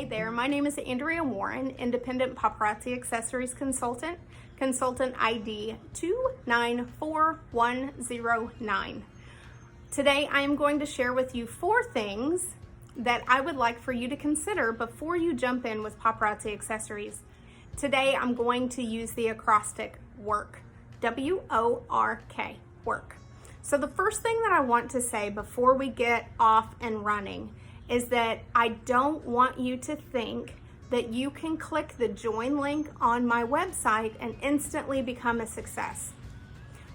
there, my name is Andrea Warren, Independent Paparazzi Accessories Consultant, Consultant ID 294109. Today I am going to share with you 4 things that I would like for you to consider before you jump in with paparazzi accessories. Today I'm going to use the acrostic WORK, W-O-R-K, WORK. So the first thing that I want to say before we get off and running is that I don't want you to think that you can click the join link on my website and instantly become a success.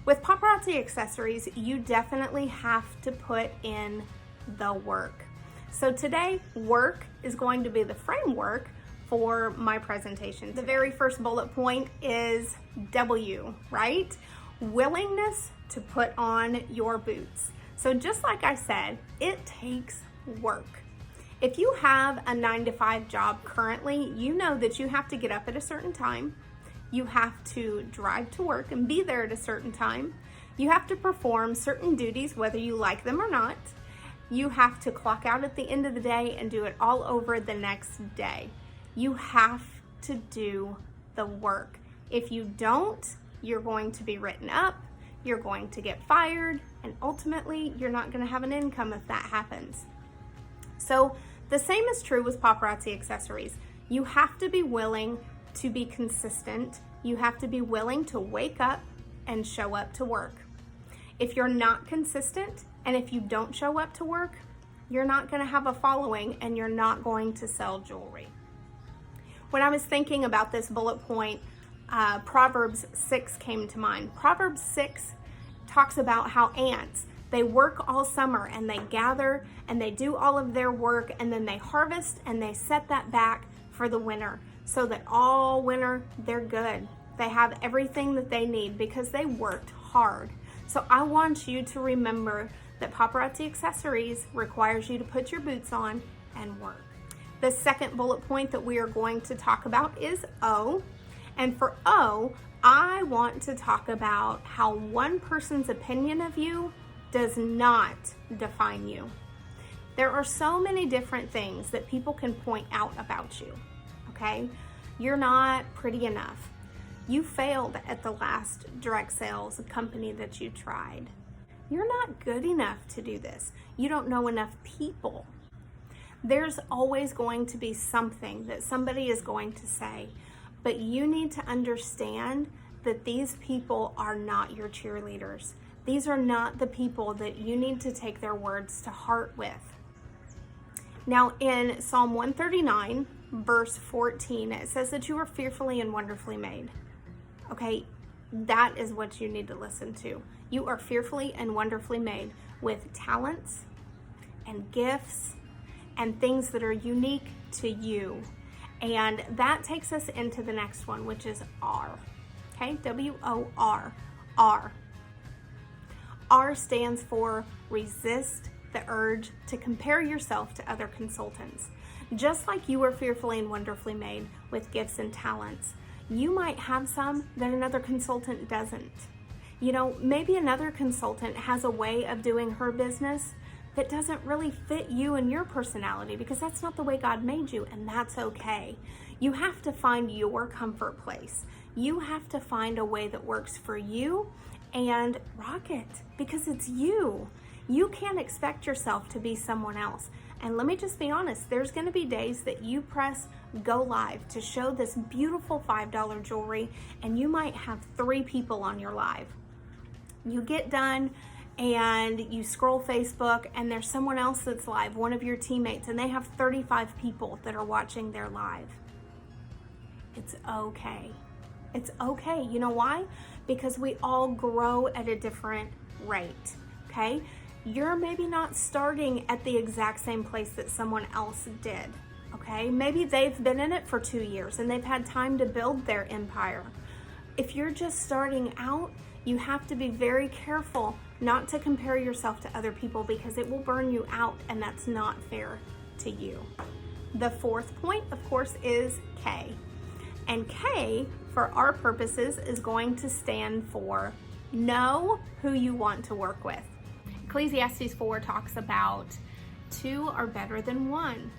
With paparazzi accessories, you definitely have to put in the work. So today, work is going to be the framework for my presentation. The very first bullet point is W, right? Willingness to put on your boots. So just like I said, it takes work. If you have a 9-to-5 job currently, you know that you have to get up at a certain time. You have to drive to work and be there at a certain time. You have to perform certain duties, whether you like them or not. You have to clock out at the end of the day and do it all over the next day. You have to do the work. If you don't, you're going to be written up, you're going to get fired, and ultimately, you're not going to have an income if that happens. So the same is true with paparazzi accessories. You have to be willing to be consistent. You have to be willing to wake up and show up to work. If you're not consistent and if you don't show up to work, you're not going to have a following and you're not going to sell jewelry. When I was thinking about this bullet point, Proverbs 6 came to mind. Proverbs 6 talks about how ants, they work all summer and they gather and they do all of their work and then they harvest and they set that back for the winter so that all winter they're good. They have everything that they need because they worked hard. So I want you to remember that paparazzi accessories requires you to put your boots on and work. The second bullet point that we are going to talk about is O. And for O, I want to talk about how one person's opinion of you does not define you. There are so many different things that people can point out about you, okay? You're not pretty enough. You failed at the last direct sales company that you tried. You're not good enough to do this. You don't know enough people. There's always going to be something that somebody is going to say, but you need to understand that these people are not your cheerleaders. These are not the people that you need to take their words to heart with. Now in Psalm 139, verse 14, it says that you are fearfully and wonderfully made. Okay, that is what you need to listen to. You are fearfully and wonderfully made with talents and gifts and things that are unique to you. And that takes us into the next one, which is R. Okay, W-O-R, R. R stands for resist the urge to compare yourself to other consultants. Just like you are fearfully and wonderfully made with gifts and talents, you might have some that another consultant doesn't. You know, maybe another consultant has a way of doing her business that doesn't really fit you and your personality because that's not the way God made you, and that's okay. You have to find your comfort place. You have to find a way that works for you and rock it because it's you. You can't expect yourself to be someone else. And let me just be honest, there's going to be days that you press go live to show this beautiful $5 jewelry and you might have 3 people on your live. You get done and you scroll Facebook and there's someone else that's live, one of your teammates, and they have 35 people that are watching their live. It's okay. It's okay. You know why? Because we all grow at a different rate, okay? You're maybe not starting at the exact same place that someone else did, okay? Maybe they've been in it for 2 years and they've had time to build their empire. If you're just starting out, you have to be very careful not to compare yourself to other people because it will burn you out and that's not fair to you. The fourth point, of course, is K. And K, for our purposes, is going to stand for know who you want to work with. Ecclesiastes 4 talks about 2 are better than 1.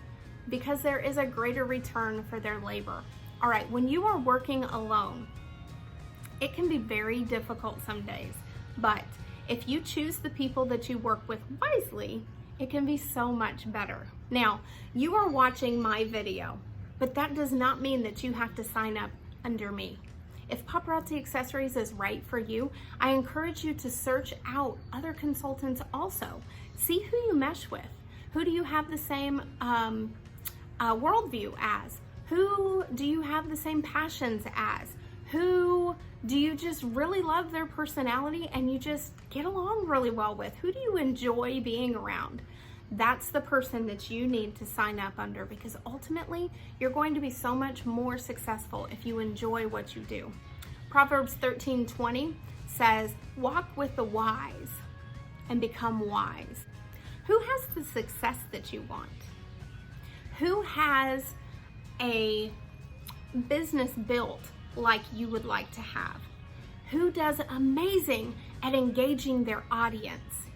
because there is a greater return for their labor. All right, when you are working alone, it can be very difficult some days, but if you choose the people that you work with wisely, it can be so much better. Now, you are watching my video, but that does not mean that you have to sign up under me. If Paparazzi Accessories is right for you, I encourage you to search out other consultants also. See who you mesh with. Who do you have the same worldview as? Who do you have the same passions as? Who do you just really love their personality and you just get along really well with? Who do you enjoy being around? That's the person that you need to sign up under, because ultimately you're going to be so much more successful if you enjoy what you do. Proverbs 13:20 says, walk with the wise and become wise. Who has the success that you want? Who has a business built like you would like to have? Who does amazing at engaging their audience?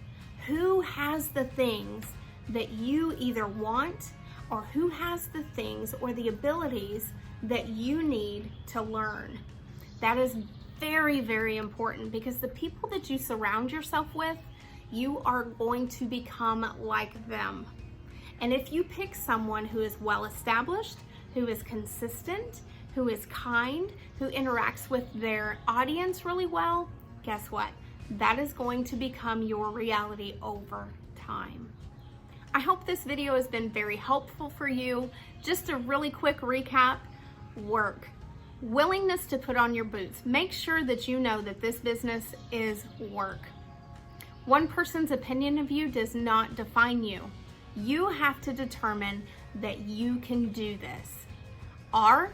Who has the things that you either want, or who has the things or the abilities that you need to learn? That is very, very important, because the people that you surround yourself with, you are going to become like them. And if you pick someone who is well established, who is consistent, who is kind, who interacts with their audience really well, guess what? That is going to become your reality over time. I hope this video has been very helpful for you. Just a really quick recap: work, willingness to put on your boots. Make sure that you know that this business is work. One person's opinion of you does not define you. You have to determine that you can do this. R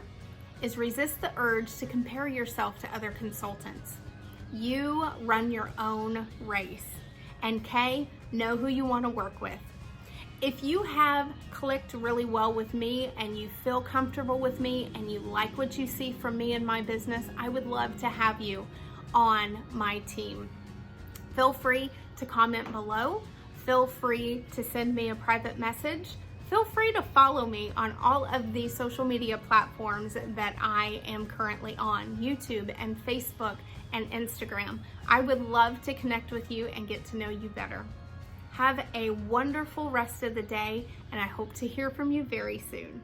is resist the urge to compare yourself to other consultants. You run your own race. And K, know who you want to work with. If you have clicked really well with me and you feel comfortable with me and you like what you see from me and my business, I would love to have you on my team. Feel free to comment below. Feel free to send me a private message. Feel free to follow me on all of the social media platforms that I am currently on, YouTube and Facebook and Instagram. I would love to connect with you and get to know you better. Have a wonderful rest of the day, and I hope to hear from you very soon.